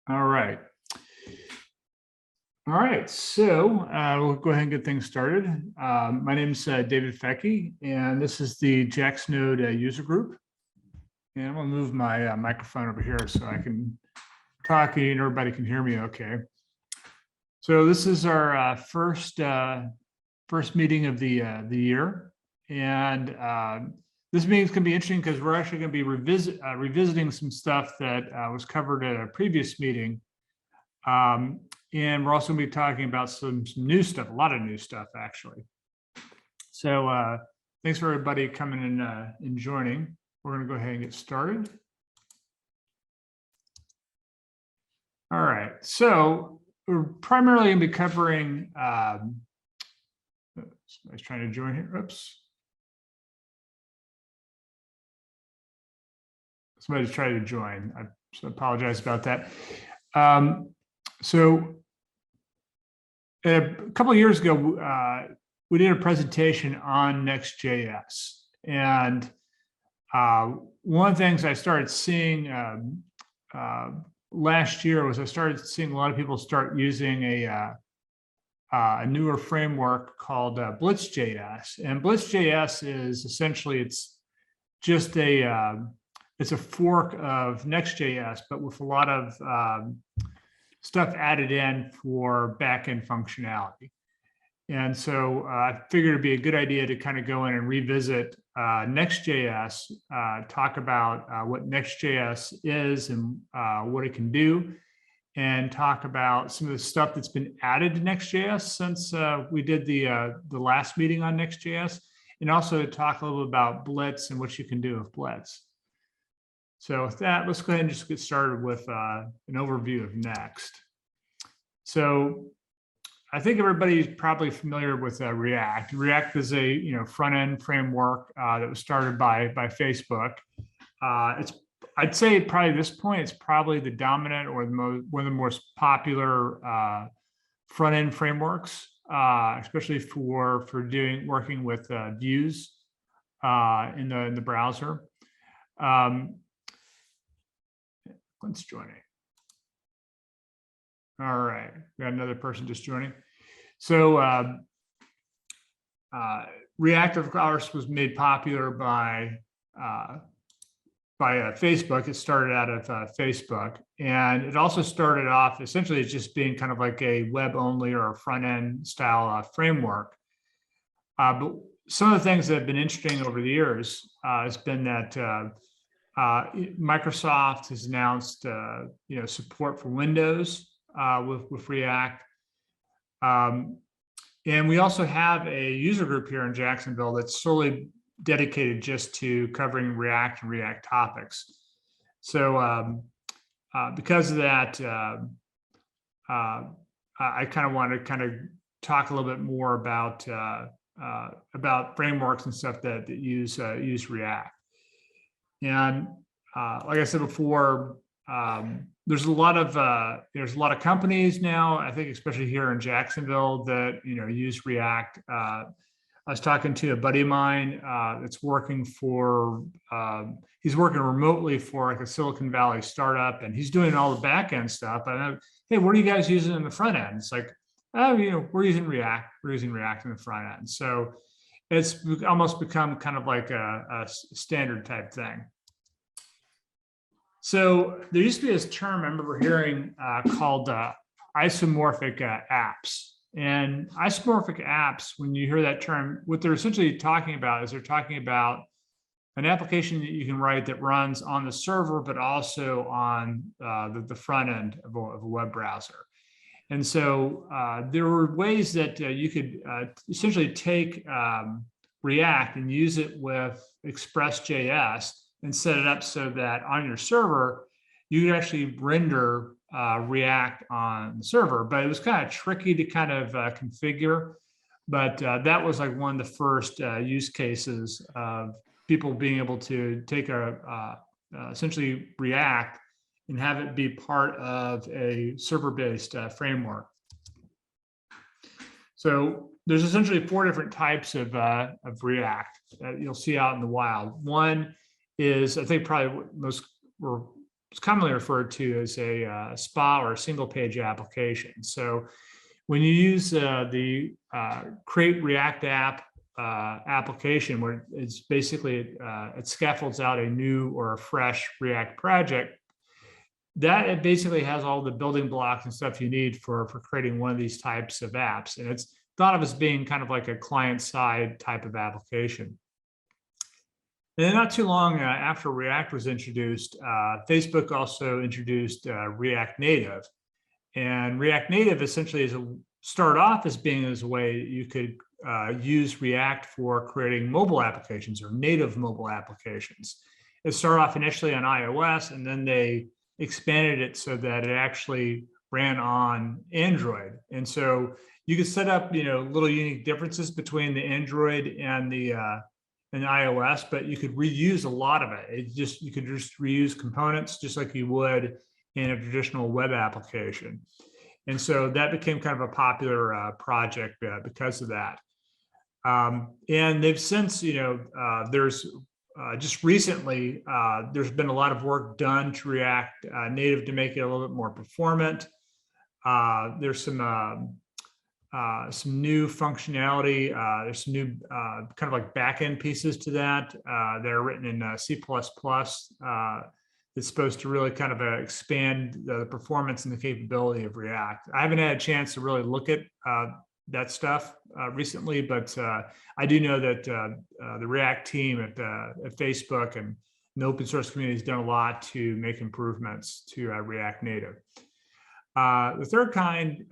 All right. All right, so we'll go ahead and get things started. My name is David Fecky, and this is the JaxNode user group. And I'm gonna move my microphone over here so I can talk and everybody can hear me okay. So this is our first meeting of the year. And this meeting is gonna be interesting because we're actually gonna be revisiting some stuff that was covered at a previous meeting. And we're also going to be talking about some new stuff, a lot of new stuff, actually. So thanks for everybody coming in and joining. We're going to go ahead and get started. All right. So we're primarily going to be covering, somebody's trying to join here. Oops. Somebody's trying to join. I apologize about that. So a couple of years ago, we did a presentation on Next.js. And one of the things I started seeing last year was I started seeing a lot of people start using a newer framework called Blitz.js. And Blitz.js is essentially, it's just it's a fork of Next.js, but with a lot of stuff added in for backend functionality. And so I figured it'd be a good idea to kind of go in and revisit Next.js, talk about what Next.js is and what it can do, and talk about some of the stuff that's been added to Next.js since we did the last meeting on Next.js, and also talk a little bit about Blitz and what you can do with Blitz. So with that, let's go ahead and just get started with an overview of Next. So I think everybody's probably familiar with React. React is a front-end framework that was started by Facebook. I'd say probably at this point, it's probably the dominant or one of the most popular front-end frameworks, especially for working with views in the browser. Let's join it. All right, we got another person just joining. So React, of course, was made popular by Facebook. It started out of Facebook, and it also started off essentially as just being kind of like a web-only or a front-end style framework. But some of the things that have been interesting over the years has been that Microsoft has announced support for Windows with React. And we also have a user group here in Jacksonville that's solely dedicated just to covering React and React topics. So because of that, I kind of want to talk a little bit more about frameworks and stuff that use React. And like I said before, there's a lot of companies now, I think, especially here in Jacksonville, that use React. I was talking to a buddy of mine that's working for, he's working remotely for like a Silicon Valley startup, and he's doing all the back end stuff. And hey, what are you guys using in the front end? It's like, oh, we're using React. We're using React in the front end. So it's almost become kind of like a standard type thing. So there used to be this term I remember hearing called isomorphic apps. And isomorphic apps, when you hear that term, what they're essentially talking about is they're talking about an application that you can write that runs on the server, but also on the front end of a web browser. And so there were ways that you could essentially take React and use it with Express.js and set it up so that on your server, you could actually render React on the server. But it was kind of tricky to kind of configure. But that was like one of the first use cases of people being able to take essentially React and have it be part of a server-based framework. So there's essentially 4 different types of React that you'll see out in the wild. One is, I think probably what most we're it's commonly referred to as a SPA or a single page application. So when you use the create React app application, where it's basically it scaffolds out a new or a fresh React project, that it basically has all the building blocks and stuff you need for creating one of these types of apps. And it's thought of as being kind of like a client-side type of application. And then not too long after React was introduced, Facebook also introduced React Native. And React Native essentially started off as being as a way that you could use React for creating mobile applications or native mobile applications. It started off initially on iOS, and then they expanded it so that it actually ran on Android. And so you could set up, little unique differences between the Android and the iOS, but you could reuse a lot of it. You could just reuse components just like you would in a traditional web application. And so that became kind of a popular project because of that. And they've since, there's just recently, there's been a lot of work done to React Native to make it a little bit more performant. There's some new functionality. There's some new kind of like backend pieces to that that are written in C++. It's supposed to really kind of expand the performance and the capability of React. I haven't had a chance to really look at that stuff recently, but I do know that the React team at Facebook and the open source community has done a lot to make improvements to React Native. The third kind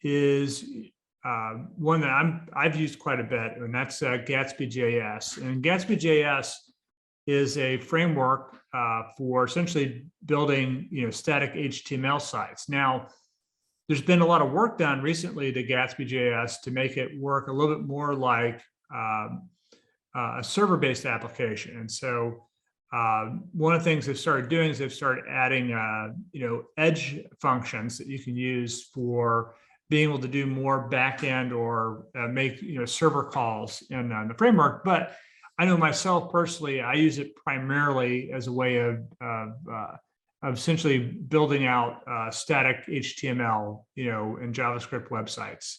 is one that I've used quite a bit, and that's Gatsby Jas. And Gatsby Jas is a framework for essentially building, static HTML sites. Now, there's been a lot of work done recently to Gatsby Jas to make it work a little bit more like a server-based application. And so one of the things they've started doing is they've started adding, edge functions that you can use for being able to do more backend or make, server calls in the framework. But I know myself personally, I use it primarily as a way of essentially building out static HTML, and JavaScript websites.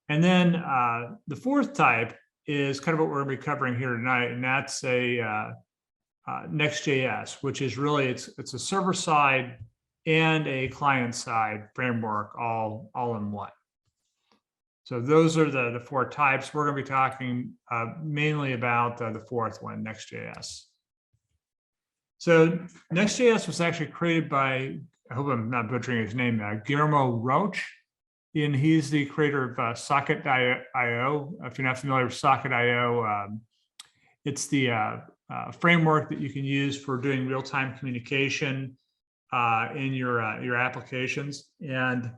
And then the fourth type is kind of what we're going to be covering here tonight, and that's a Next.js, which is really it's a server side and a client side framework all in one. So those are the four types. We're going to be talking mainly about the fourth one, Next.js. So Next.js was actually created by, I hope I'm not butchering his name, Guillermo Roche, and he's the creator of Socket.io. If you're not familiar with Socket.io, it's the framework that you can use for doing real-time communication in your applications. And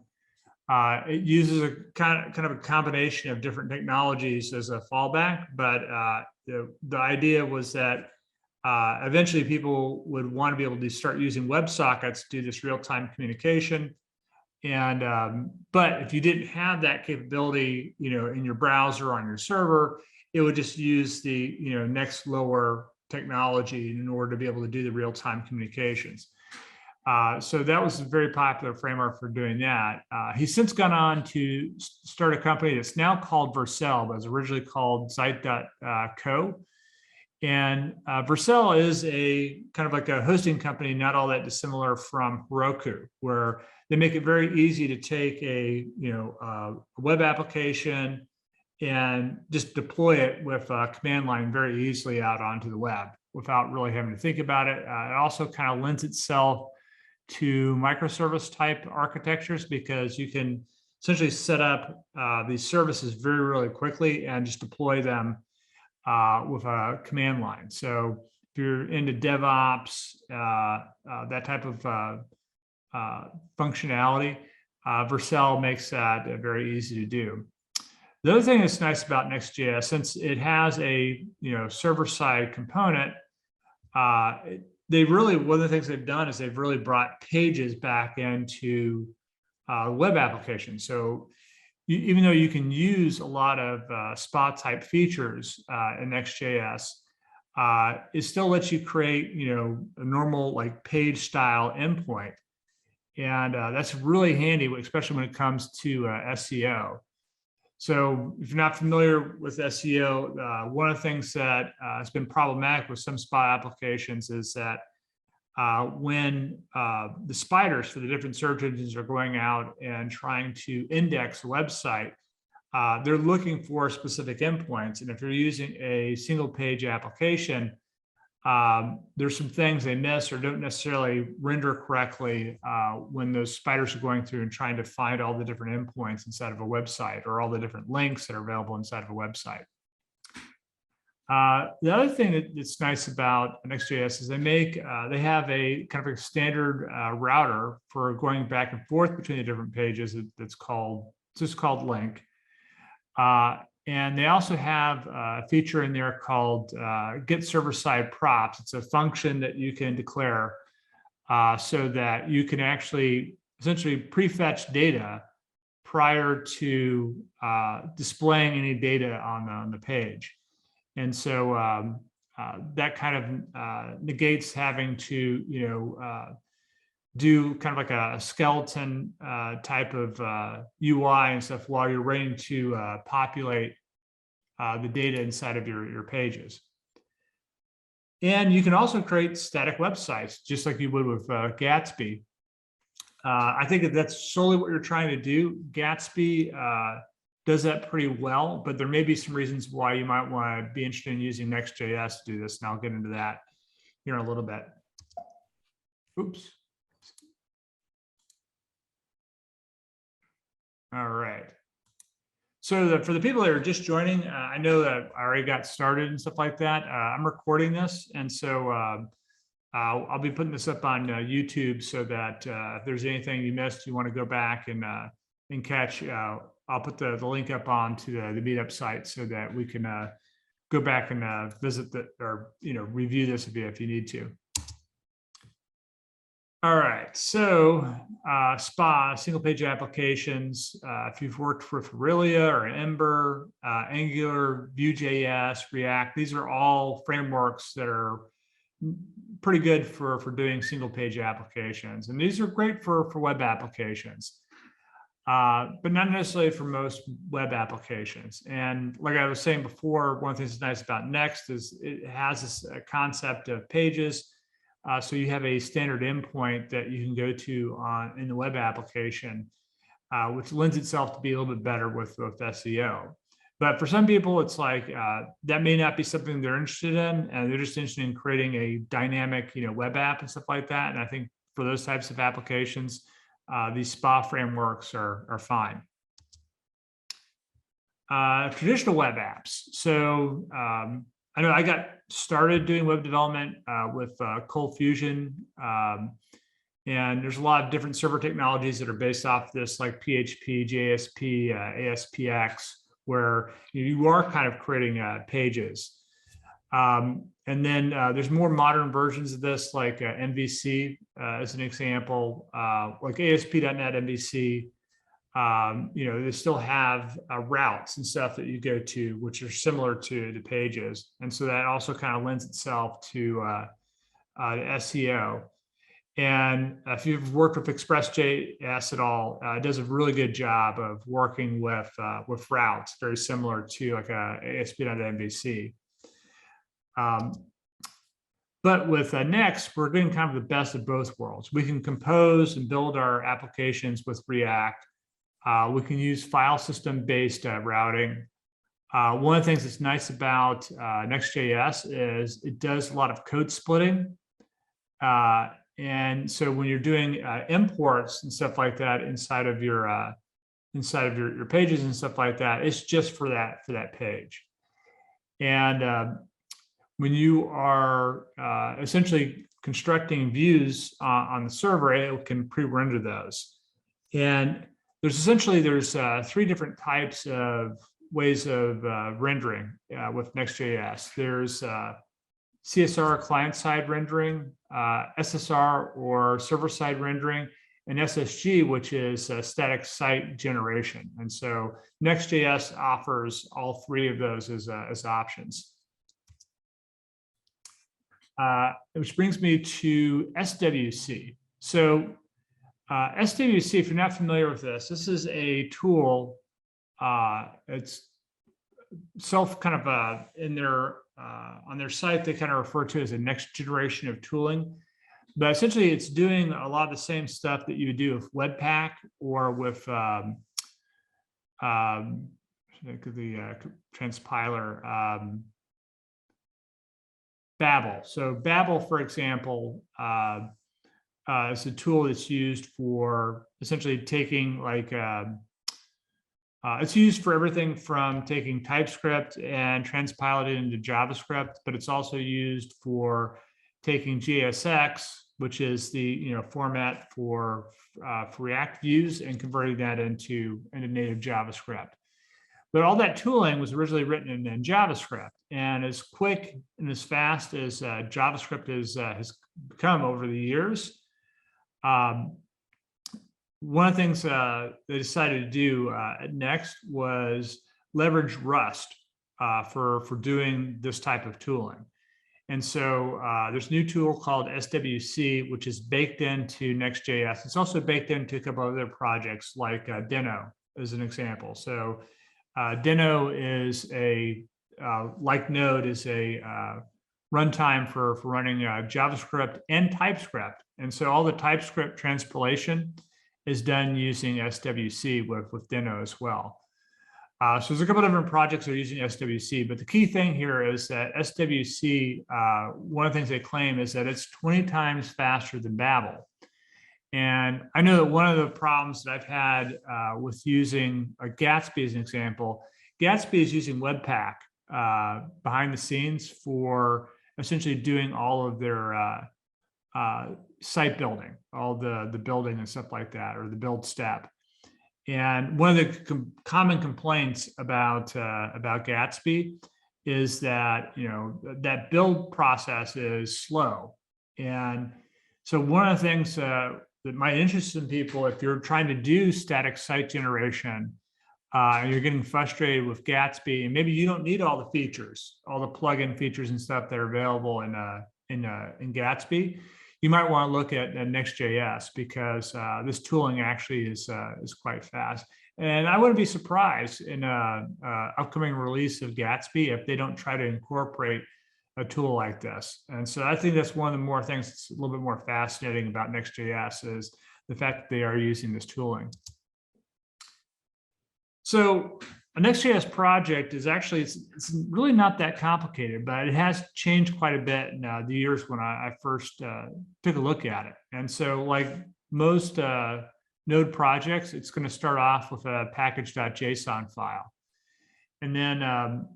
it uses a kind of a combination of different technologies as a fallback, but the idea was that eventually people would want to be able to start using WebSockets to do this real-time communication. And but if you didn't have that capability, in your browser or on your server, it would just use the next lower technology in order to be able to do the real-time communications. So that was a very popular framework for doing that. He's since gone on to start a company that's now called Vercel, but was originally called Zeit.co. And Vercel is a kind of like a hosting company, not all that dissimilar from Heroku, where they make it very easy to take a web application and just deploy it with a command line very easily out onto the web without really having to think about it. It also kind of lends itself to microservice type architectures because you can essentially set up these services very, really quickly and just deploy them with a command line. So if you're into DevOps, that type of functionality, Vercel makes that very easy to do. The other thing that's nice about Next.js, since it has a server-side component, they really, one of the things they've done is they've really brought pages back into web applications. So even though you can use a lot of SPA type features in Next.js, it still lets you create, a normal like page style endpoint. And that's really handy, especially when it comes to SEO. So if you're not familiar with SEO, one of the things that has been problematic with some SPA applications is that when the spiders for the different search engines are going out and trying to index a website, they're looking for specific endpoints. And if you're using a single page application, there's some things they miss or don't necessarily render correctly when those spiders are going through and trying to find all the different endpoints inside of a website or all the different links that are available inside of a website. The other thing that's nice about Next.js is they have a kind of a standard router for going back and forth between the different pages that's just called link. And they also have a feature in there called get server-side props. It's a function that you can declare so that you can actually essentially prefetch data prior to displaying any data on the page. And so that kind of negates having to, do kind of like a skeleton type of UI and stuff while you're waiting to populate the data inside of your pages. And you can also create static websites, just like you would with Gatsby. I think that's solely what you're trying to do. Gatsby does that pretty well, but there may be some reasons why you might want to be interested in using Next.js to do this, and I'll get into that here in a little bit. Oops. All right. So for the people that are just joining, I know that I already got started and stuff like that. I'm recording this, and so I'll be putting this up on YouTube so that if there's anything you missed, you want to go back and catch. I'll put the link up onto the meetup site so that we can go back and visit or review this if you need to. All right, so SPA, single page applications. If you've worked with Aurelia or Ember, Angular, Vue.js, React, these are all frameworks that are pretty good for doing single page applications. And these are great for web applications, but not necessarily for most web applications. And like I was saying before, one of the things that's nice about Next is it has this concept of pages. So you have a standard endpoint that you can go to in the web application, which lends itself to be a little bit better with SEO. But for some people, it's like that may not be something they're interested in, and they're just interested in creating a dynamic, web app and stuff like that. And I think for those types of applications, these SPA frameworks are fine. Traditional web apps. So I know I got started doing web development with Cold Fusion, and there's a lot of different server technologies that are based off this, like PHP, JSP, ASPX, where you are kind of creating pages. And then there's more modern versions of this, like MVC as an example, like ASP.NET MVC. They still have routes and stuff that you go to, which are similar to the pages. And so that also kind of lends itself to SEO. And if you've worked with Express.js at all, it does a really good job of working with routes, very similar to like a ASP.NET MVC. But with Next, we're getting kind of the best of both worlds. We can compose and build our applications with React. We can use file system-based routing. One of the things that's nice about Next.js is it does a lot of code splitting. And so when you're doing imports and stuff like that inside of your pages and stuff like that, it's just for that page. And when you are essentially constructing views on the server, it can pre-render those. And there's three different types of ways of rendering with Next.js. There's CSR client-side rendering, SSR or server-side rendering, and SSG, which is static site generation. And so Next.js offers all three of those as options. which brings me to SWC. So SWC, if you're not familiar with this is a tool. It's kind of in their on their site, they kind of refer to it as a next generation of tooling. But essentially, it's doing a lot of the same stuff that you would do with Webpack or with the transpiler, Babel. So Babel, for example, is a tool that's used for essentially taking it's used for everything from taking TypeScript and transpiling it into JavaScript, but it's also used for taking JSX, which is the format for React views, and converting that into native JavaScript. But all that tooling was originally written in JavaScript, and as quick and as fast as JavaScript has become over the years, one of the things they decided to do at Next was leverage Rust for doing this type of tooling. And so there's a new tool called SWC, which is baked into Next.js. It's also baked into a couple of other projects like Deno as an example. So Deno is like Node, is a runtime for running JavaScript and TypeScript. And so all the TypeScript transpilation is done using SWC with Deno as well. So there's a couple of different projects that are using SWC, but the key thing here is that SWC, one of the things they claim is that it's 20 times faster than Babel. And I know that one of the problems that I've had with using Gatsby as an example, Gatsby is using Webpack behind the scenes for essentially doing all of their site building, all the building and stuff like that, or the build step. And one of the common complaints about Gatsby is that that build process is slow. And so one of the things that might interest some people, if you're trying to do static site generation, and you're getting frustrated with Gatsby, and maybe you don't need all the features, all the plugin features and stuff that are available in Gatsby, you might want to look at Next.js, because this tooling actually is quite fast. And I wouldn't be surprised in an upcoming release of Gatsby if they don't try to incorporate a tool like this. And so I think that's one of the more things that's a little bit more fascinating about Next.js is the fact that they are using this tooling. So a Next.js project is actually, it's really not that complicated, but it has changed quite a bit in the years when I first took a look at it. And so like most Node projects, it's going to start off with a package.json file. And then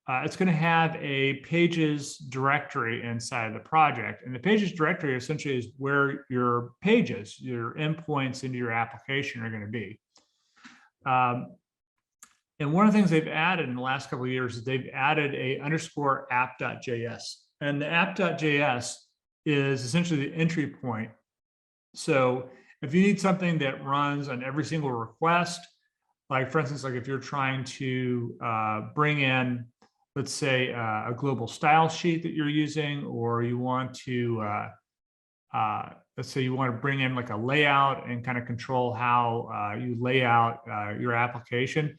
it's going to have a pages directory inside of the project. And the pages directory essentially is where your pages, your endpoints into your application are going to be. And one of the things they've added in the last couple of years is they've added a _ app.js. And the app.js is essentially the entry point. So if you need something that runs on every single request, like for instance, like if you're trying to bring in, let's say, a global style sheet that you're using, or you want to, let's say you want to bring in like a layout and kind of control how you lay out your application,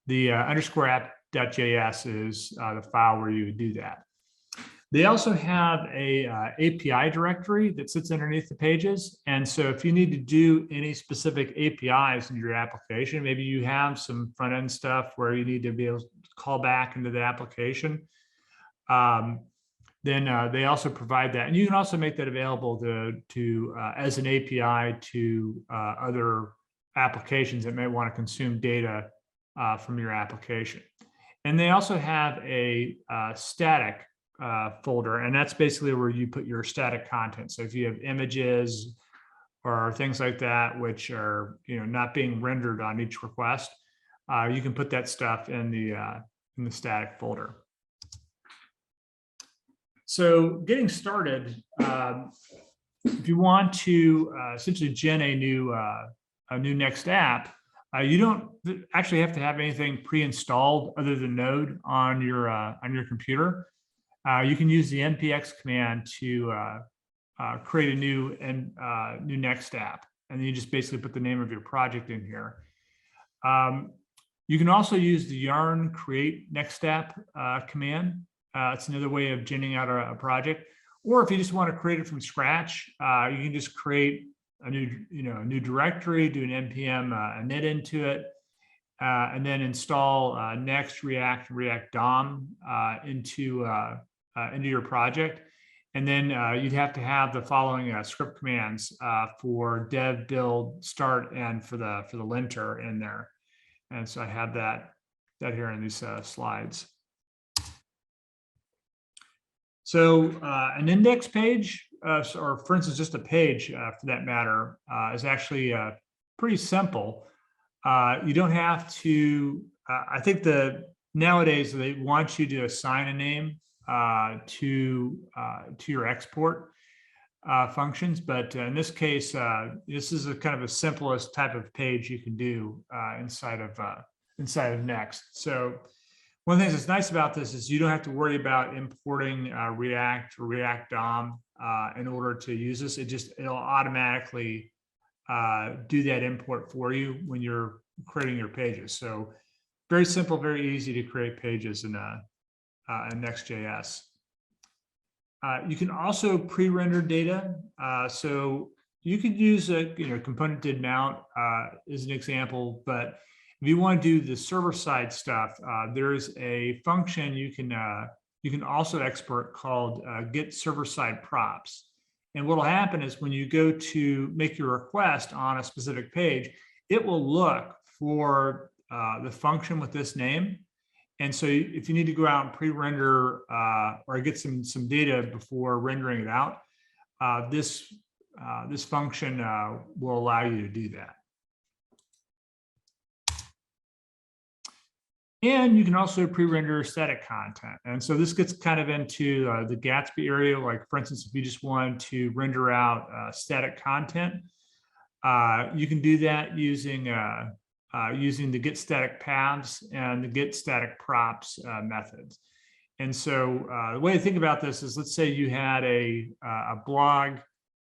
the _ app.js is the file where you would do that. They also have a API directory that sits underneath the pages. And so if you need to do any specific APIs in your application, maybe you have some front end stuff where you need to be able to call back into the application, then they also provide that. And you can also make that available to as an API to other applications that may want to consume data from your application. And they also have a static folder, and that's basically where you put your static content. So if you have images or things like that, which are not being rendered on each request, you can put that stuff in the static folder. So getting started, if you want to essentially gen a new Next app, you don't actually have to have anything pre-installed other than Node on your computer. you can use the npx command to create a new Next app, and then you just basically put the name of your project in here. You can also use the yarn create Next app command. It's another way of generating out a project. Or if you just want to create it from scratch, you can just create a new directory, do an npm init into it, and then install Next, React, React DOM into your project. And then you'd have to have the following script commands for dev, build, start, and for the linter in there. And so I have that here in these slides. So an index page, or for instance, just a page for that matter, is actually pretty simple. You don't have to, I think nowadays they want you to assign a name to your export functions, but in this case, this is a kind of a simplest type of page you can do inside of Next. So one of the things that's nice about this is you don't have to worry about importing React or React DOM in order to use this. It'll automatically do that import for you when you're creating your pages. So very simple, very easy to create pages in Next.js. You can also pre-render data. So you could use a component did mount as an example, but if you want to do the server-side stuff, there's a function you can also export called get server-side props. And what will happen is when you go to make your request on a specific page, it will look for the function with this name. And so if you need to go out and pre-render or get some data before rendering it out, this function will allow you to do that. And you can also pre-render static content. And so this gets kind of into the Gatsby area. Like for instance, if you just wanted to render out static content, you can do that using the get static paths and the get static props methods. And so the way to think about this is, let's say you had a blog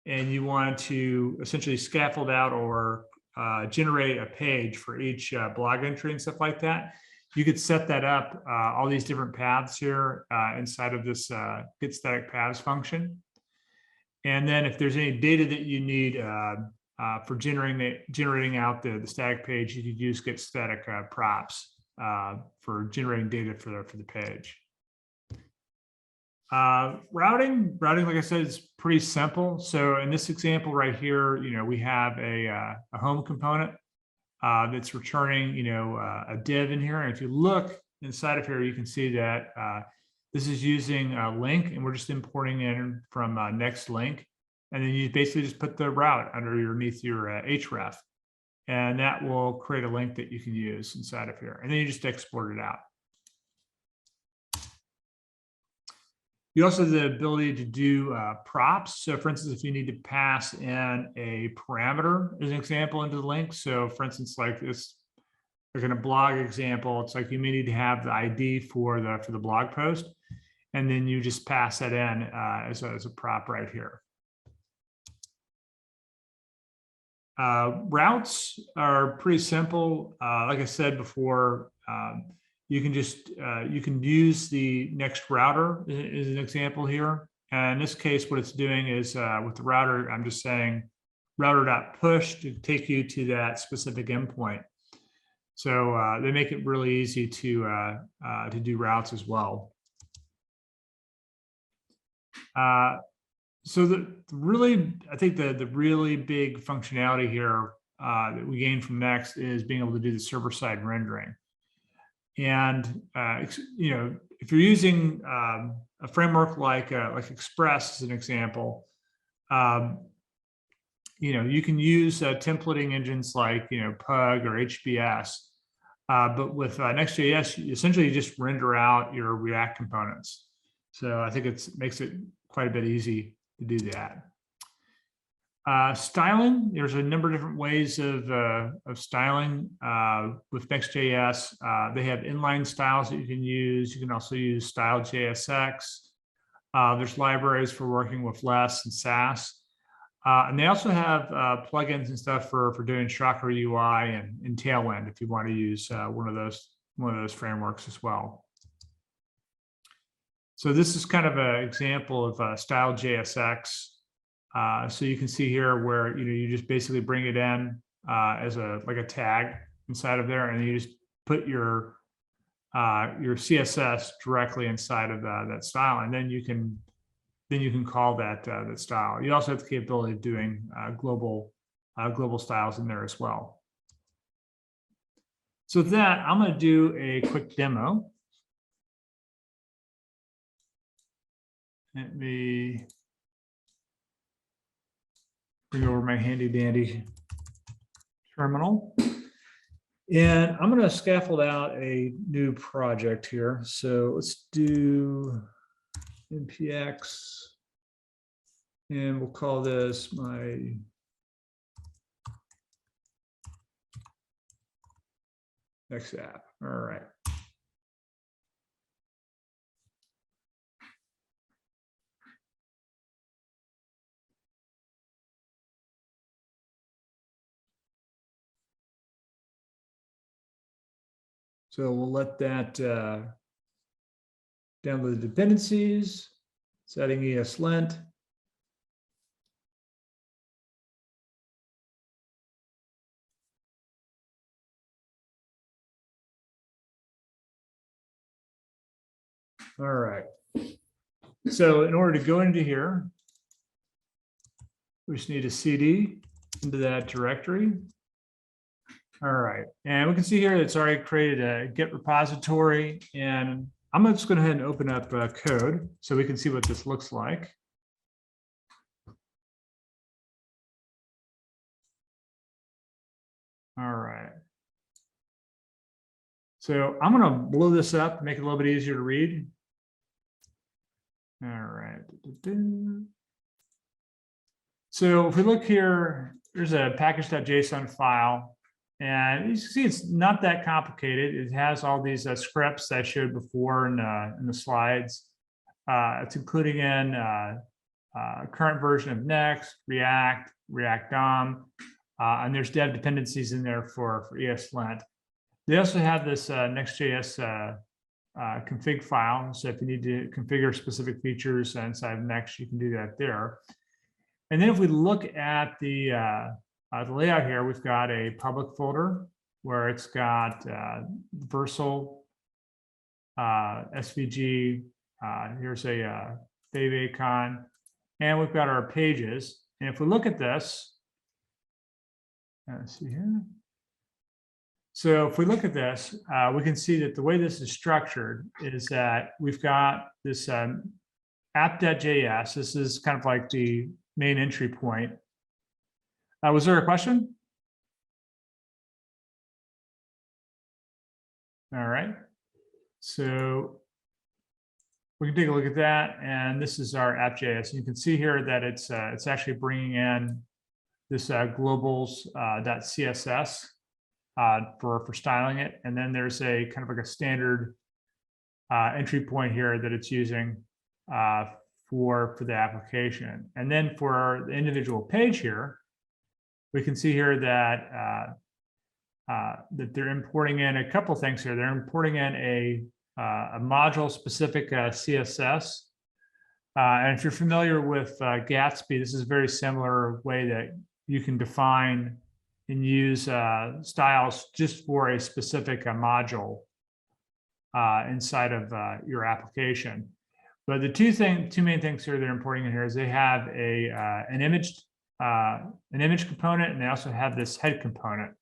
and you wanted to essentially scaffold out or generate a page for each blog entry and stuff like that. You could set that up, all these different paths here inside of this get static paths function. And then if there's any data that you need for generating out the static page, you could use get static props for generating data for the page. Routing, like I said, is pretty simple. So in this example right here, we have a home component that's returning, a div in here. And if you look inside of here, you can see that this is using a link, and we're just importing in from Next link. And then you basically just put the route underneath your href, and that will create a link that you can use inside of here. And then you just export it out. You also have the ability to do props. So for instance, if you need to pass in a parameter as an example into the link. So for instance, like this, like in a blog example, it's like you may need to have the ID for the blog post, and then you just pass that in as a prop right here. Routes are pretty simple. Like I said before, you can just you can use the Next router as an example here. And in this case, what it's doing is with the router, I'm just saying router.push to take you to that specific endpoint. So they make it really easy to do routes as well. So I think the really big functionality here that we gain from Next is being able to do the server-side rendering. And if you're using a framework like Express as an example, you can use templating engines like Pug or HBS, but with Next.js, you essentially just render out your React components. So I think it makes it quite a bit easy to do that. Styling, there's a number of different ways of styling with Next.js. They have inline styles that you can use. You can also use style JSX. There's libraries for working with less and Sass. And they also have plugins and stuff for doing Chakra UI and Tailwind if you want to use one of those frameworks as well. So this is kind of an example of style JSX. So you can see here where you just basically bring it in as like a tag inside of there, and you just put your CSS directly inside of that style, and then you can call that that style. You also have the capability of doing global styles in there as well. So with that, I'm going to do a quick demo. Let me bring over my handy dandy terminal. And I'm going to scaffold out a new project here. So let's do npx, and we'll call this my next app. All right. So we'll let that download the dependencies, setting ESLint. All right. So in order to go into here, we just need a CD into that directory. All right, and we can see here it's already created a Git repository, and I'm just going to go ahead and open up code so we can see what this looks like. All right. So I'm going to blow this up, make it a little bit easier to read. All right. So if we look here, there's a package.json file. And you can see it's not that complicated. It has all these scripts that I showed before in the slides. It's including in current version of Next, React, React DOM, and there's dev dependencies in there for ESLint. They also have this Next.js config file. So if you need to configure specific features inside of Next, you can do that there. And then if we look at the layout here, we've got a public folder where it's got Versal, SVG, here's a favicon, and we've got our pages. And if we look at this, let's see here. So if we look at this, we can see that the way this is structured is that we've got this app.js. This is kind of like the main entry point. Was there a question? All right. So we can take a look at that, and this is our app.js. You can see here that it's actually bringing in this globals.css for styling it, and then there's a kind of like a standard entry point here that it's using for the application. And then for the individual page here, we can see here that that they're importing in a couple things here. They're importing in a module-specific CSS. And if you're familiar with Gatsby, this is a very similar way that you can define and use styles just for a specific module inside of your application. But the two main things here they're importing in here is they have an image component, and they also have this head component.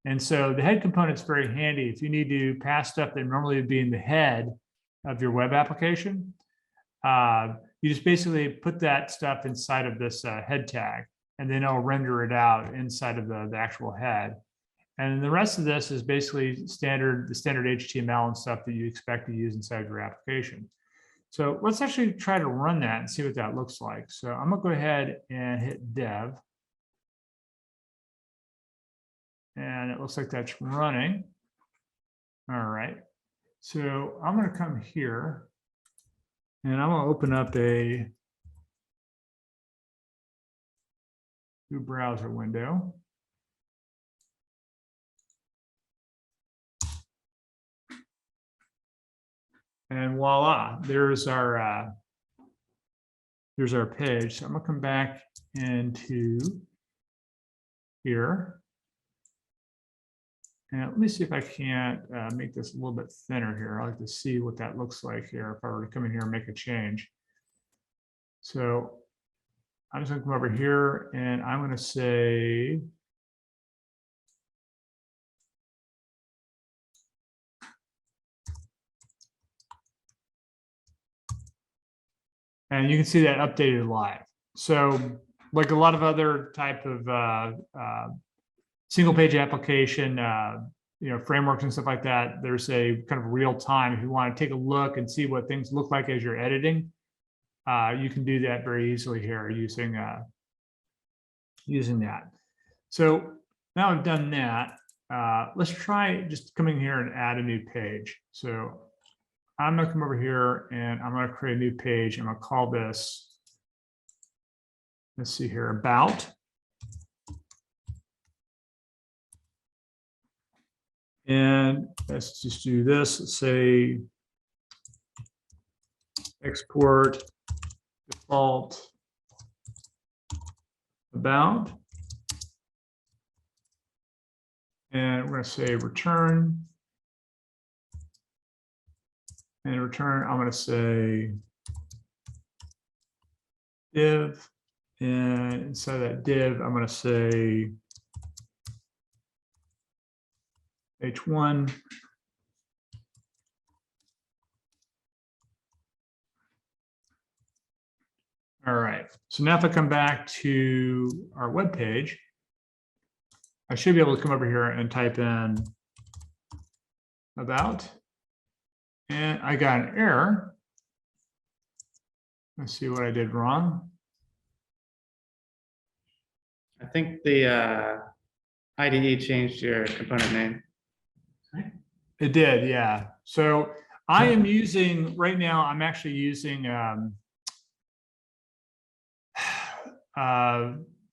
And so the head component is very handy if you need to pass stuff that normally would be in the head of your web application. You just basically put that stuff inside of this head tag, and then it'll render it out inside of the actual head. And the rest of this is basically the standard HTML and stuff that you expect to use inside your application. So let's actually try to run that and see what that looks like. So I'm going to go ahead and hit dev. And it looks like that's running. All right. So I'm going to come here. And I'm going to open up a new browser window. And voila, there's our page. So I'm going to come back into here. And let me see if I can't make this a little bit thinner here. I'd like to see what that looks like here if I were to come in here and make a change. So I'm just going to come over here and I'm going to say, and you can see that updated live. So like a lot of other type of single page application, frameworks and stuff like that, there's a kind of real time. If you want to take a look and see what things look like as you're editing, you can do that very easily here using that. So now I've done that. Let's try just coming here and add a new page. So I'm going to come over here and I'm going to create a new page. I'm going to call this, let's see here, about. And let's just do this. Let's say export default about. And we're going to say return. And return, I'm going to say div. And inside of that div, I'm going to say h1. All right. So now if I come back to our web page, I should be able to come over here and type in about. And I got an error. Let's see what I did wrong. I think the IDE changed your component name. It did, yeah. So I am using, right now, I'm actually using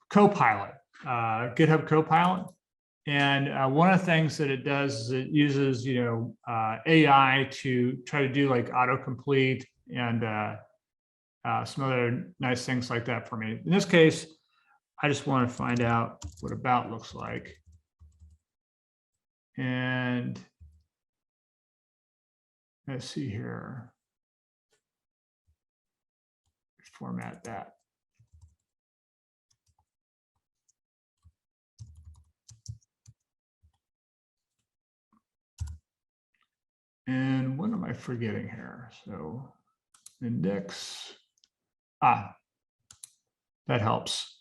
Copilot, GitHub Copilot. And one of the things that it does is it uses, AI to try to do like autocomplete and some other nice things like that for me. In this case, I just want to find out what about looks like. And let's see here. Format that. And what am I forgetting here? So index, that helps.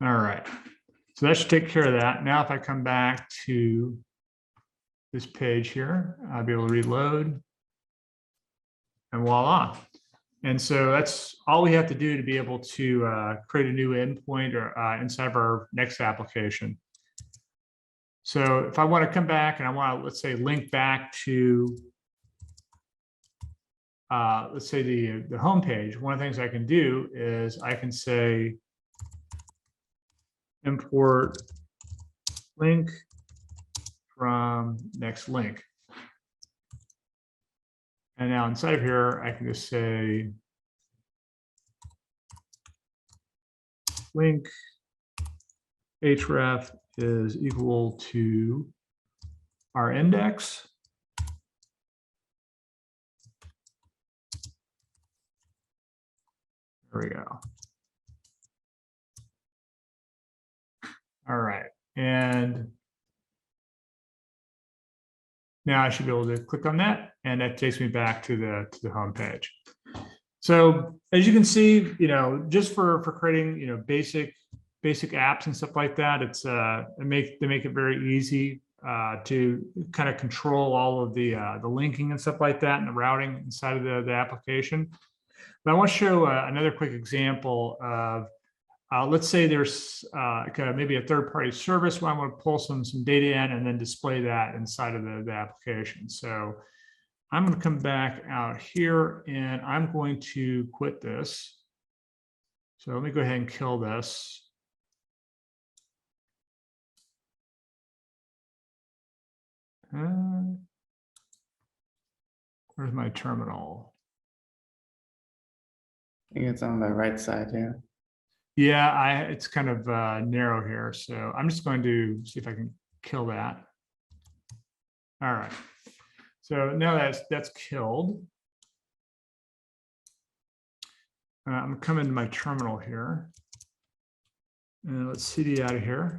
All right, so that should take care of that. Now, if I come back to this page here, I'll be able to reload and voila. And so that's all we have to do to be able to create a new endpoint or inside of our Next application. So if I want to come back and I want to, let's say, link back to, let's say the home page, one of the things I can do is I can say import link from next link. And now inside of here, I can just say link href is equal to our index. There we go. All right. And now I should be able to click on that, and that takes me back to the home page. So as you can see, just for creating basic apps and stuff like that, it's they make it very easy to kind of control all of the linking and stuff like that and the routing inside of the application. But I want to show another quick example of let's say there's maybe a third-party service where I want to pull some data in and then display that inside of the application. So I'm going to come back out here and I'm going to quit this. So let me go ahead and kill this. Where's my terminal? I think it's on the right side here. Yeah, it's kind of narrow here. So I'm just going to see if I can kill that. All right. So now that's killed. I'm gonna come into my terminal here. And let's cd out of here.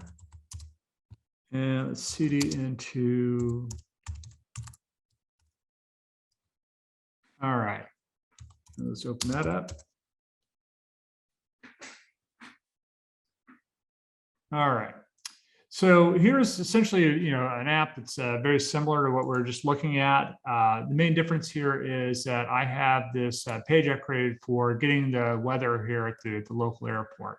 And let's cd into. All right. Let's open that up. All right. So here's essentially, an app that's very similar to what we're just looking at. The main difference here is that I have this page I created for getting the weather here at the local airport.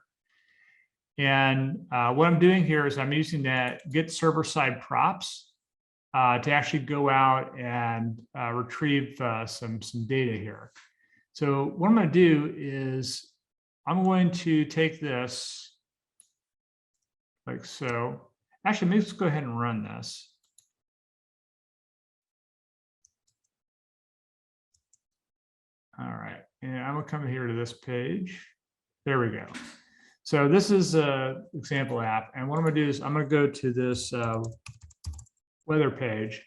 And what I'm doing here is I'm using that get server-side props to actually go out and retrieve some data here. So what I'm going to do is I'm going to take this like so. Actually, maybe let's go ahead and run this. All right, and I'm gonna come here to this page. There we go. So this is an example app, and what I'm gonna do is I'm gonna go to this weather page.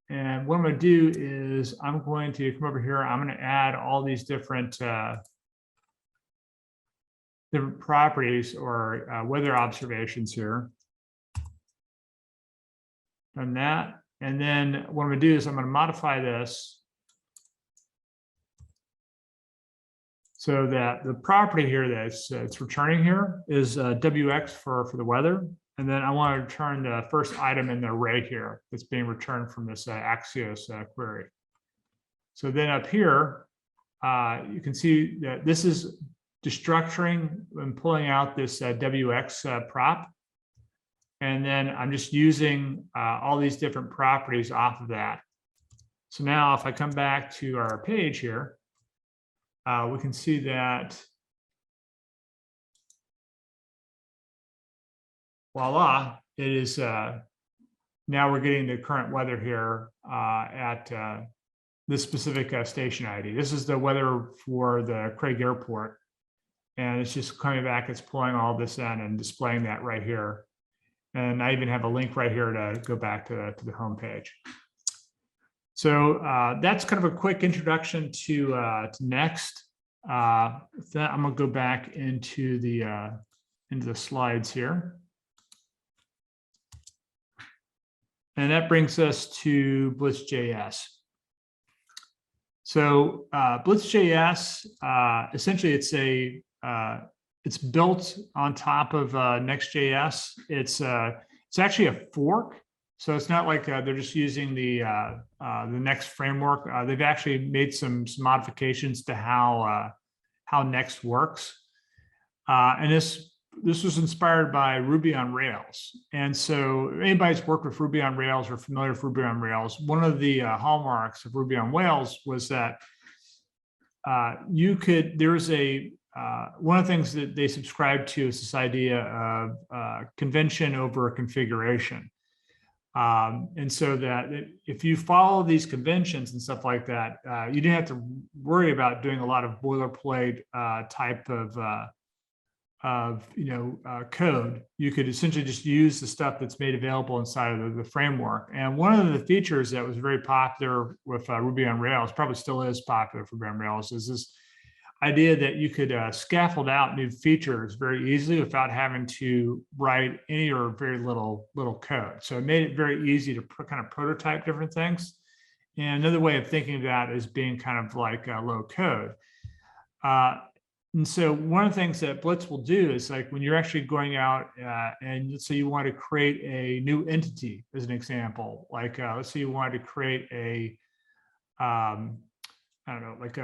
And what I'm gonna do is I'm going to come over here. I'm gonna add all these different properties or weather observations here. Done that. And then what I'm going to do is I'm going to modify this so that the property here that's it's returning here is WX for the weather. And then I want to return the first item in the array here that's being returned from this Axios query. So then up here, you can see that this is destructuring and pulling out this WX prop. And then I'm just using all these different properties off of that. So now if I come back to our page here, we can see that, voila, it is, now we're getting the current weather here at this specific station ID. This is the weather for the Craig Airport. And it's just coming back, it's pulling all this in and displaying that right here. And I even have a link right here to go back to the home page. So that's kind of a quick introduction to Next. With that, I'm gonna go back into the slides here. And that brings us to Blitz.js. So Blitz.js, essentially it's built on top of Next.js. It's actually a fork, so it's not like they're just using the Next framework. They've actually made some modifications to how Next works, and this was inspired by Ruby on Rails. And so, anybody's worked with Ruby on Rails or familiar with Ruby on Rails, one of the hallmarks of Ruby on Rails was that there's a one of the things that they subscribe to is this idea of convention over configuration. And so that if you follow these conventions and stuff like that, you didn't have to worry about doing a lot of boilerplate type of code. You could essentially just use the stuff that's made available inside of the framework. And one of the features that was very popular with Ruby on Rails, probably still is popular for Ruby on Rails, is this idea that you could scaffold out new features very easily without having to write any or very little code. So it made it very easy to kind of prototype different things. And another way of thinking of that is being kind of like low code. And so one of the things that Blitz will do is like when you're actually going out and let's say you want to create a new entity as an example, like let's say you wanted to create a, I don't know, like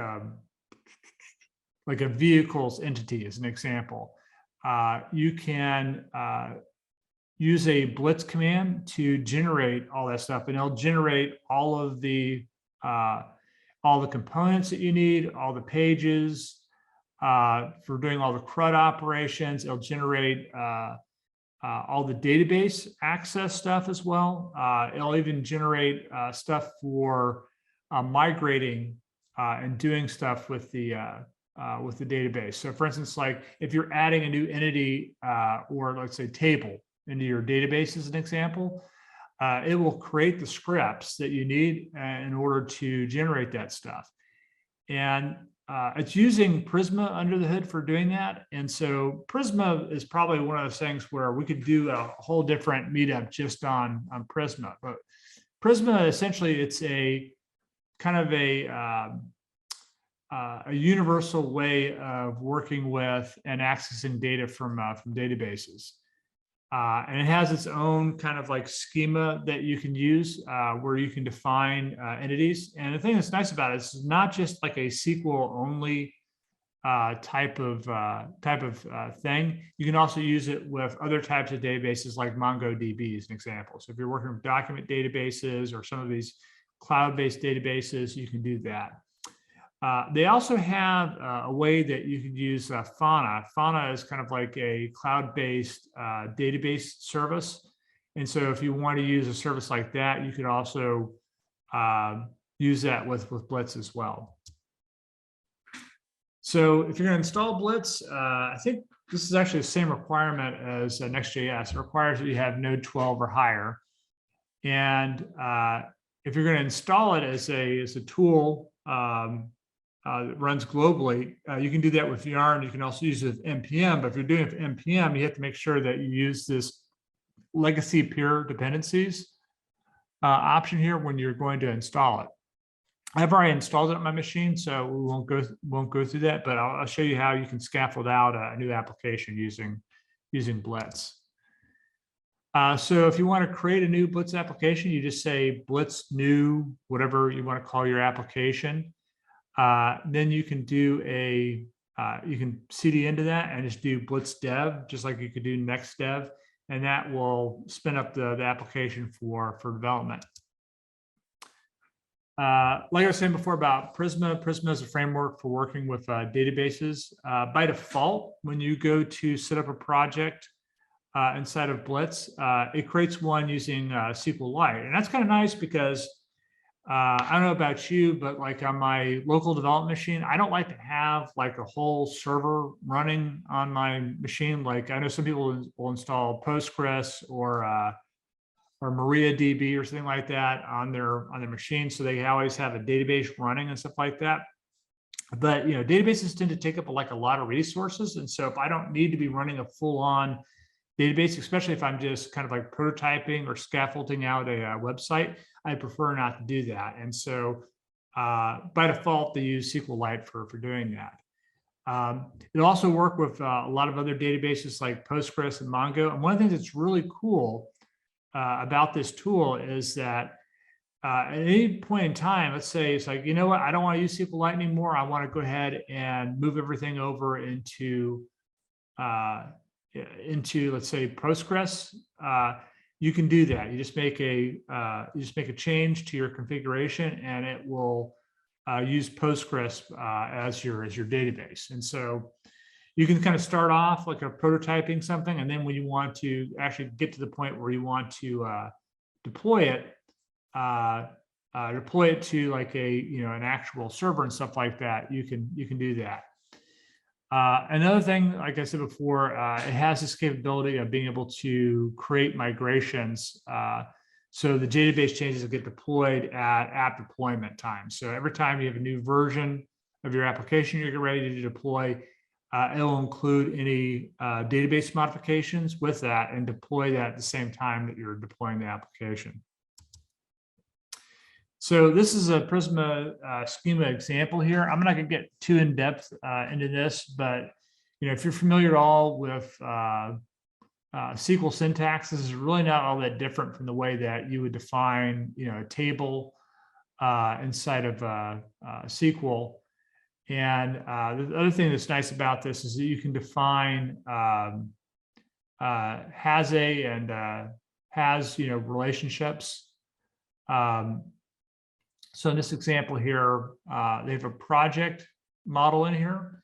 like a vehicles entity as an example. You can use a blitz command to generate all that stuff, and it'll generate all the components that you need, all the pages for doing all the CRUD operations. It'll generate all the database access stuff as well. It'll even generate stuff for migrating and doing stuff with the database. So for instance, like if you're adding a new entity or let's say table into your database as an example, it will create the scripts that you need in order to generate that stuff. And it's using Prisma under the hood for doing that. And so Prisma is probably one of those things where we could do a whole different meetup just on Prisma. But Prisma, essentially, it's a kind of a universal way of working with and accessing data from databases. And it has its own kind of like schema that you can use where you can define entities. And the thing that's nice about it is it's not just like a SQL only type of thing. You can also use it with other types of databases like MongoDB as an example. So if you're working with document databases or some of these cloud-based databases, you can do that. They also have a way that you could use Fauna. Fauna is kind of like a cloud-based database service. And so if you want to use a service like that, you could also use that with Blitz as well. So if you're going to install Blitz, I think this is actually the same requirement as Next.js. It requires that you have Node 12 or higher. And if you're going to install it as a tool, that runs globally, you can do that with Yarn. You can also use it with NPM, but if you're doing it with NPM, you have to make sure that you use this legacy peer dependencies option here when you're going to install it. I've already installed it on my machine, so we won't go through that, but I'll show you how you can scaffold out a new application using Blitz. So if you want to create a new Blitz application, you just say Blitz new, whatever you want to call your application. Then you can do you can CD into that and just do Blitz dev, just like you could do Next dev, and that will spin up the application for development. Like I was saying before about Prisma, Prisma is a framework for working with databases. By default, when you go to set up a project inside of Blitz, it creates one using SQLite, and that's kind of nice because I don't know about you, but like on my local development machine, I don't like to have like a whole server running on my machine. Like I know some people will install Postgres or MariaDB or something like that on their machine, so they always have a database running and stuff like that. But you know, databases tend to take up like a lot of resources, and so if I don't need to be running a full-on database, especially if I'm just kind of like prototyping or scaffolding out a website, I prefer not to do that. And so by default, they use SQLite for doing that. It'll also work with a lot of other databases like Postgres and Mongo. And one of the things that's really cool about this tool is that at any point in time, let's say it's like, you know what, I don't want to use SQLite anymore. I want to go ahead and move everything over into let's say Postgres. You can do that. You just make a change to your configuration, and it will use Postgres as your database. And so you can kind of start off like a prototyping something, and then when you want to actually get to the point where you want to deploy it to like an actual server and stuff like that, you can do that. Another thing, like I said before, it has this capability of being able to create migrations. So the database changes will get deployed at app deployment time. So every time you have a new version of your application you're ready to deploy, it'll include any database modifications with that and deploy that at the same time that you're deploying the application. So this is a Prisma schema example here. I'm not going to get too in depth into this, but if you're familiar at all with SQL syntax, this is really not all that different from the way that you would define a table inside of SQL. And the other thing that's nice about this is that you can define has a and has relationships. So in this example here, they have a project model in here,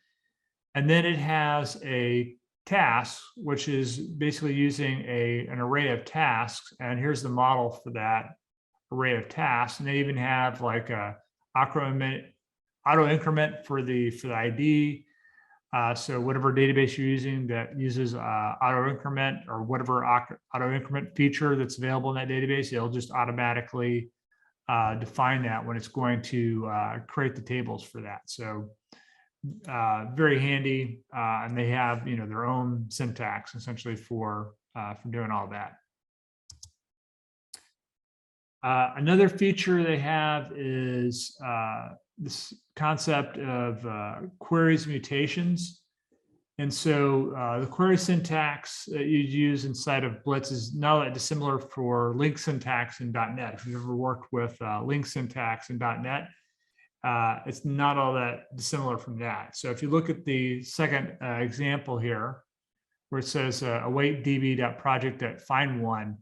and then it has a task, which is basically using an array of tasks. And here's the model for that array of tasks. And they even have like a auto increment for the ID. So whatever database you're using that uses auto increment, or whatever auto increment feature that's available in that database, it'll just automatically define that when it's going to create the tables for that. So very handy, and they have their own syntax essentially for doing all that. Another feature they have is this concept of queries mutations. And so the query syntax that you'd use inside of Blitz is not that dissimilar for link syntax in .NET. If you've ever worked with link syntax in .NET, it's not all that dissimilar from that. So if you look at the second example here, where it says await db.project.find1,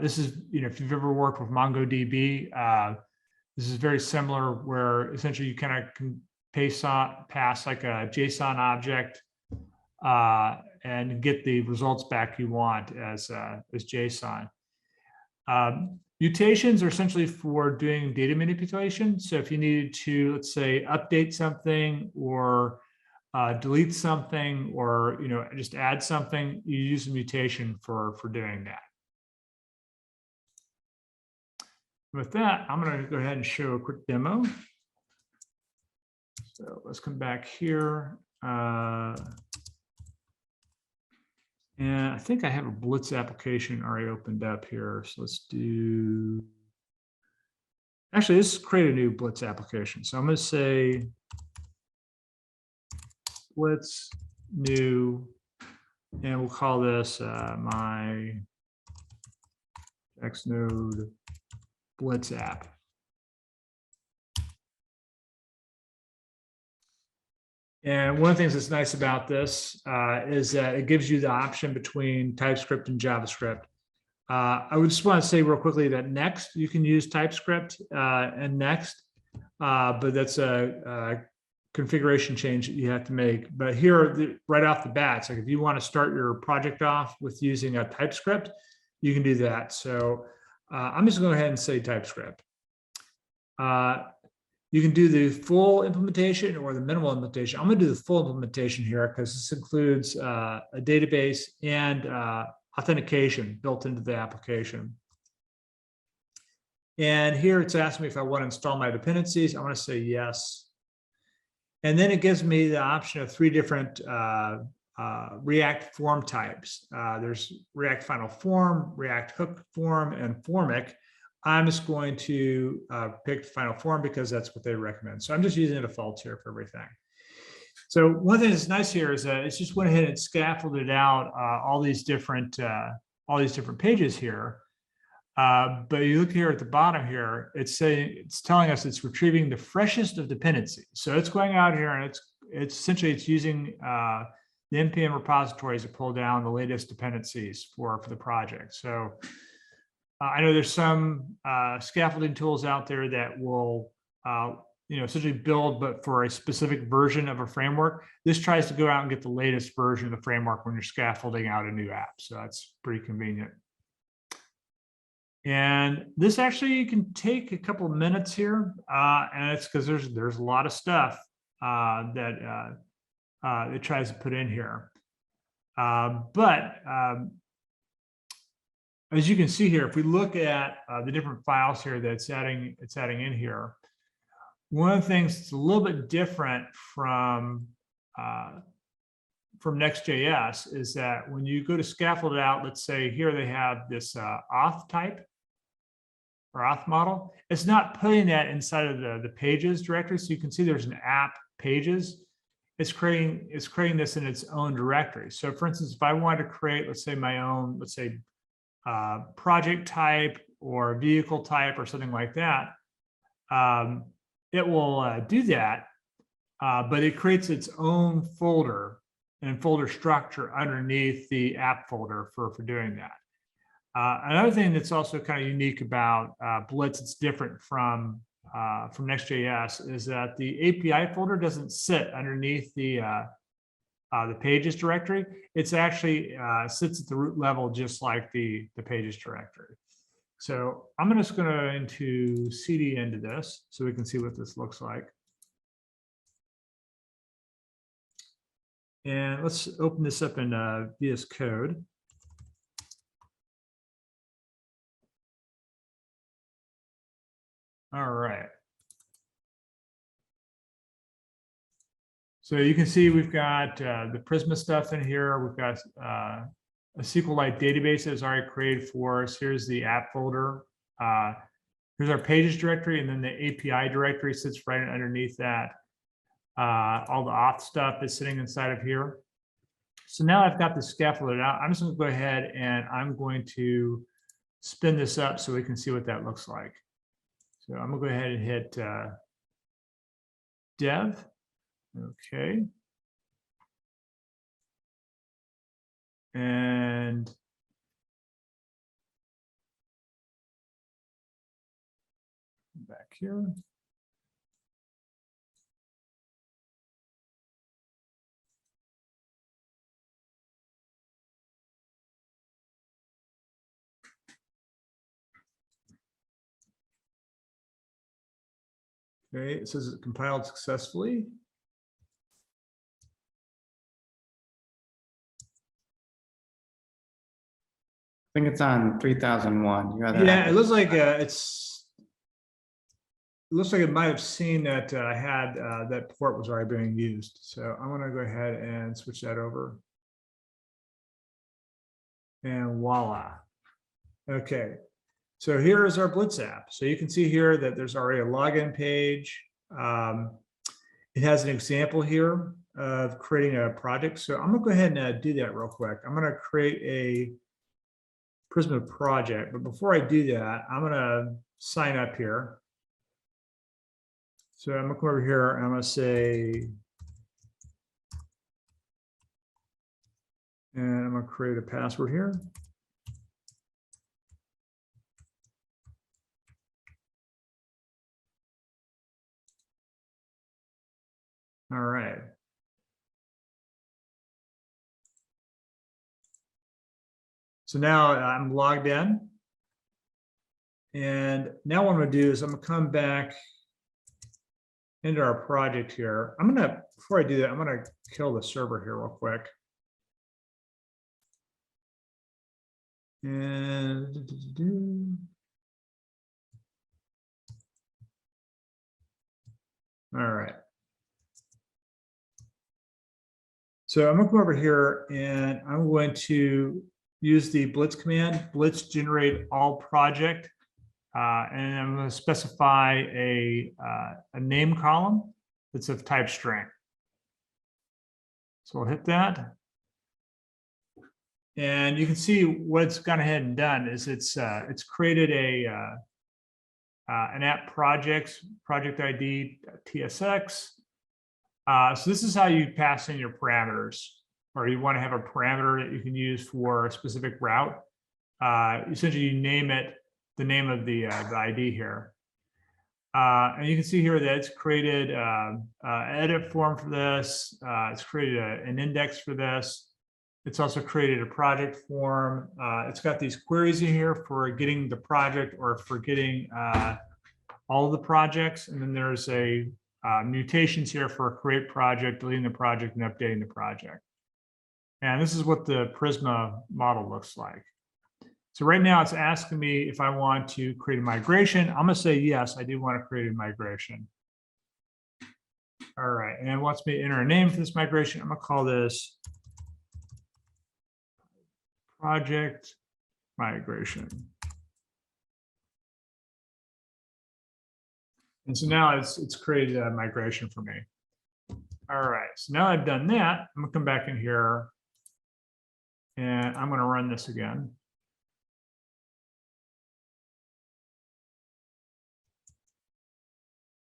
this is, if you've ever worked with MongoDB, this is very similar, where essentially you kind of can pass like a JSON object and get the results back you want as JSON. Mutations are essentially for doing data manipulation. So if you needed to, let's say, update something or delete something, or just add something, you use a mutation for doing that. With that, I'm going to go ahead and show a quick demo. So let's come back here. And I think I have a Blitz application already opened up here. So let's do, actually, let's create a new Blitz application. So I'm going to say Blitz new, and we'll call this my JaxNode Blitz app. And one of the things that's nice about this is that it gives you the option between TypeScript and JavaScript. I would just want to say real quickly that Next, you can use TypeScript and Next, but that's a configuration change that you have to make. But here, right off the bat, it's like if you want to start your project off with using a TypeScript, you can do that. So I'm just going to go ahead and say TypeScript. You can do the full implementation or the minimal implementation. I'm going to do the full implementation here because this includes a database and authentication built into the application. And here it's asking me if I want to install my dependencies. I want to say yes. And then it gives me the option of 3 different React form types. There's React Final Form, React Hook Form, and Formic. I'm just going to pick Final Form because that's what they recommend. So I'm just using the defaults here for everything. So one thing that's nice here is that it's just went ahead and scaffolded out all these different pages here. But you look here at the bottom here, it's telling us it's retrieving the freshest of dependencies. So it's going out here and it's essentially using the npm repositories to pull down the latest dependencies for the project. So I know there's some scaffolding tools out there that will essentially build, but for a specific version of a framework. This tries to go out and get the latest version of the framework when you're scaffolding out a new app. So that's pretty convenient. And this actually can take a couple of minutes here, and it's because there's a lot of stuff that it tries to put in here. But as you can see here, if we look at the different files here that it's adding in here, one of the things that's a little bit different from Next.js is that when you go to scaffold it out, let's say here they have this auth type or auth model. It's not putting that inside of the pages directory. So you can see there's an app pages. It's creating this in its own directory. So for instance, if I wanted to create, let's say my own, let's say project type or vehicle type or something like that, it will do that. but it creates its own folder and folder structure underneath the app folder for doing that. Another thing that's also kind of unique about Blitz, it's different from Next.js, is that the API folder doesn't sit underneath the pages directory. It's actually sits at the root level, just like the pages directory. So I'm just going to cd into this so we can see what this looks like. And let's open this up in VS Code. All right. So you can see we've got the Prisma stuff in here. We've got a SQLite database that's already created for us. Here's the app folder. Here's our pages directory, and then the API directory sits right underneath that. All the auth stuff is sitting inside of here. So now I've got the scaffolded out. I'm just going to go ahead and I'm going to spin this up so we can see what that looks like. So I'm going to go ahead and hit dev. Okay. And back here. Okay, it says it compiled successfully. I think it's on 3001. You have Yeah, it looks like it looks like it might have seen that I had that port was already being used. So I'm going to go ahead and switch that over. And voila. Okay. So here is our Blitz app. So you can see here that there's already a login page. It has an example here of creating a project. So I'm going to go ahead and do that real quick. I'm going to create a Prisma project. But before I do that, I'm going to sign up here. So I'm going to come over here and I'm going to say, and I'm going to create a password here. All right. So now I'm logged in. And now what I'm going to do is I'm going to come back into our project here. I'm going to, before I do that, I'm going to kill the server here real quick. And all right. So I'm going to come over here and I'm going to use the Blitz command, Blitz generate all project. And I'm going to specify a name column that's of type string. So we'll hit that. And you can see what it's gone ahead and done is it's created an app project ID TSX. So this is how you pass in your parameters, or you want to have a parameter that you can use for a specific route. Essentially, you name it the name of the ID here. And you can see here that it's created an edit form for this. It's created an index for this. It's also created a project form. It's got these queries in here for getting the project or for getting all of the projects. And then there's a mutations here for create project, deleting the project, and updating the project. And this is what the Prisma model looks like. So right now it's asking me if I want to create a migration. I'm going to say, yes, I do want to create a migration. All right. And it wants me to enter a name for this migration. I'm going to call this project migration. And so now it's created a migration for me. All right. So now I've done that, I'm going to come back in here and I'm going to run this again.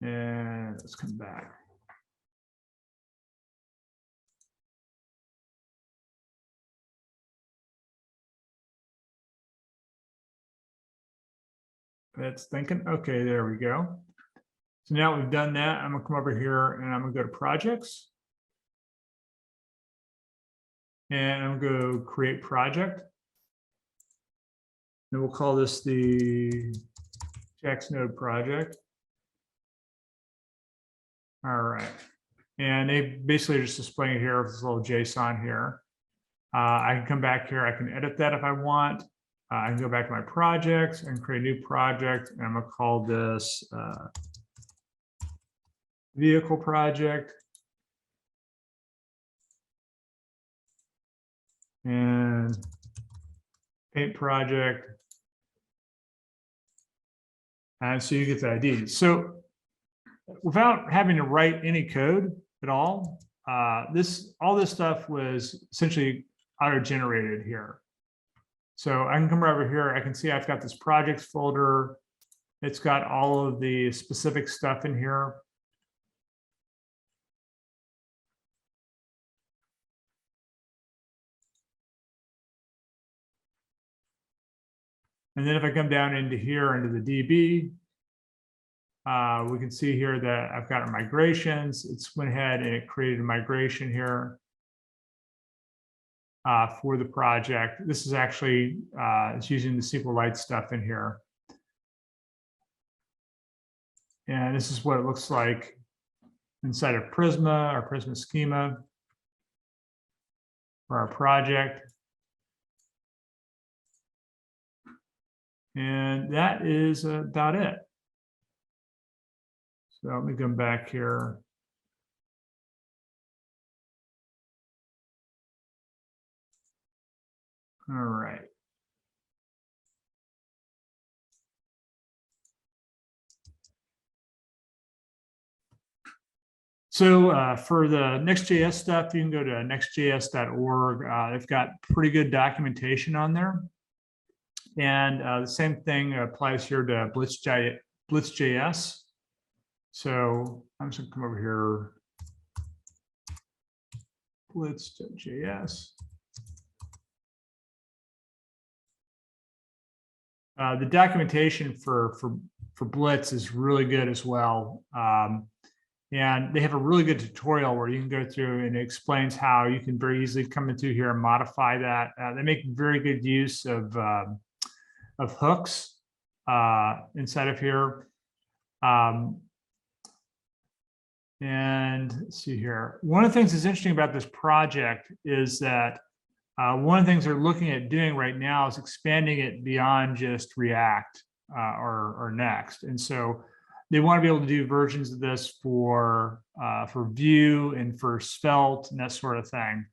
And let's come back. That's thinking. Okay, there we go. So now we've done that. I'm gonna come over here and I'm gonna go to projects. And I'm gonna go create project. And we'll call this the JaxNode project. All right. And they basically are just displaying it here with this little JSON here. I can come back here. I can edit that if I want. I can go back to my projects and create a new project. And I'm going to call this vehicle project. And paint project. And so you get the ID. So without having to write any code at all, all this stuff was essentially auto-generated here. So I can come over here. I can see I've got this projects folder. It's got all of the specific stuff in here. And then if I come down into here, into the DB, we can see here that I've got migrations. It's went ahead and it created a migration here for the project. This is actually, it's using the SQLite stuff in here. And this is what it looks like inside of Prisma or Prisma Schema for our project. And that is about it. So let me come back here. All right. So for the Next.js stuff, you can go to next.js.org. They've got pretty good documentation on there. And the same thing applies here to Blitz.js. So I'm just gonna come over here, Blitz.js. The documentation for Blitz is really good as well. And they have a really good tutorial where you can go through and it explains how you can very easily come into here and modify that. They make very good use of hooks inside of here. And let's see here. One of the things that's interesting about this project is that one of the things they're looking at doing right now is expanding it beyond just React or Next. And so they want to be able to do versions of this for Vue and for Svelte and that sort of thing.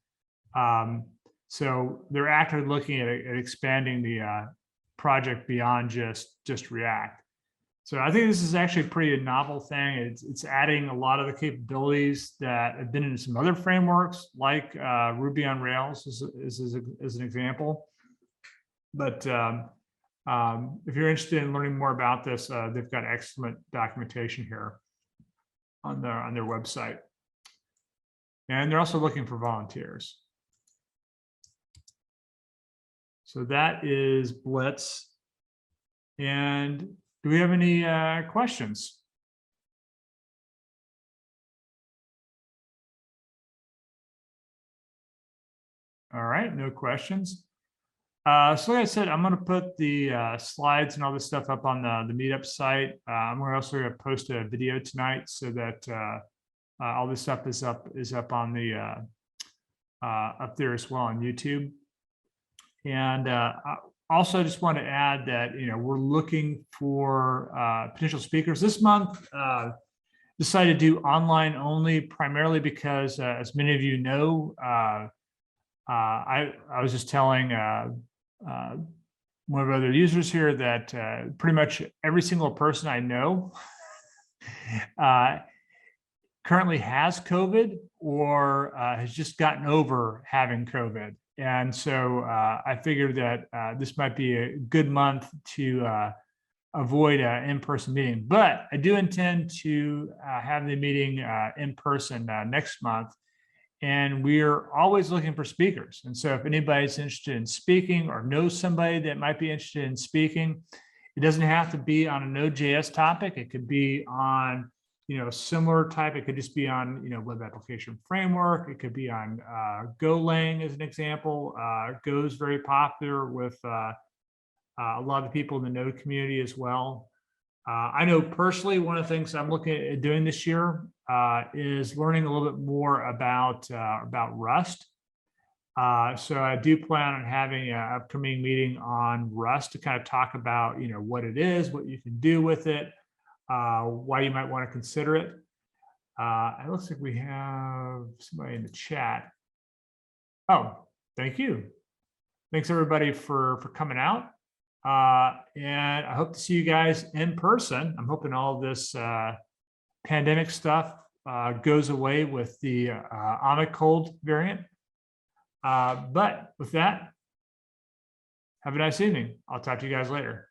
So they're actively looking at expanding the project beyond just React. So I think this is actually a pretty novel thing. It's adding a lot of the capabilities that have been in some other frameworks, like Ruby on Rails as an example. But if you're interested in learning more about this, they've got excellent documentation here on their website. And they're also looking for volunteers. So that is Blitz. And do we have any questions? All right, no questions. So like I said, I'm going to put the slides and all this stuff up on the meetup site. I'm also going to post a video tonight so that all this stuff is up on the up there as well on YouTube. And also, I just want to add that we're looking for potential speakers this month. Decided to do online only, primarily because, as many of you know, I was just telling one of our other users here that pretty much every single person I know currently has COVID or has just gotten over having COVID. And so I figured that this might be a good month to avoid an in-person meeting. But I do intend to have the meeting in person next month. And we're always looking for speakers. And so if anybody's interested in speaking or knows somebody that might be interested in speaking, It doesn't have to be on a Node.js topic. It could be on, a similar type. It could just be on, web application framework. It could be on Golang as an example. Go is very popular with a lot of people in the Node community as well. I know personally, one of the things I'm looking at doing this year is learning a little bit more about Rust. So I do plan on having an upcoming meeting on Rust to kind of talk about, what it is, what you can do with it, why you might want to consider it. It looks like we have somebody in the chat. Oh, thank you. Thanks everybody for coming out. And I hope to see you guys in person. I'm hoping all this pandemic stuff goes away with the Omicron variant. But with that, have a nice evening. I'll talk to you guys later.